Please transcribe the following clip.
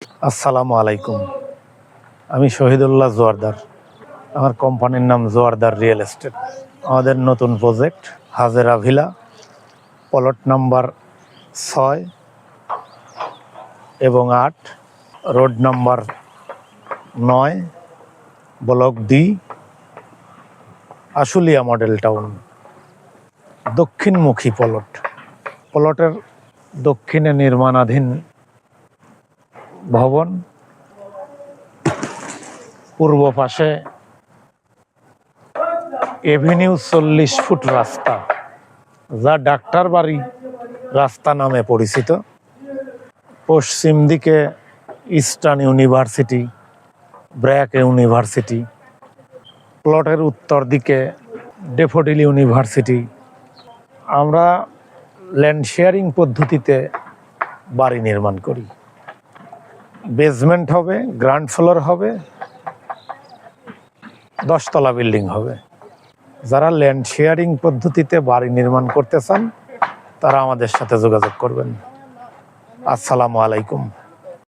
আসসালামু আলাইকুম। আমি শহীদুল্লাহ জোয়ারদার। আমার কোম্পানির নাম জোয়ারদার রিয়েল এস্টেট। আমাদের নতুন project Hajera Villa, plot number 6 এবং 8, road number 9, block D, Ashulia model town. দক্ষিণমুখী প্লট। প্লটের দক্ষিণে নির্মাণাধীন ভবন, পূর্ব পাশে এভিনিউ 40 ফুট রাস্তা, যা ডাক্তার বাড়ি রাস্তা নামে পরিচিত। পশ্চিম দিকে ইস্টার্ন ইউনিভার্সিটি, ব্র্যাক ইউনিভার্সিটি। প্লটের উত্তর দিকে ডেফোডিল ইউনিভার্সিটি। আমরা ল্যান্ড শেয়ারিং পদ্ধতিতে বাড়ি নির্মাণ করি। বেসমেন্ট হবে, গ্রাউন্ড ফ্লোর হবে, 10 তলা বিল্ডিং হবে। যারা ল্যান্ড শেয়ারিং পদ্ধতিতে বাড়ি নির্মাণ করতে চান তারা আমাদের সাথে যোগাযোগ করবেন। আসসালামু আলাইকুম।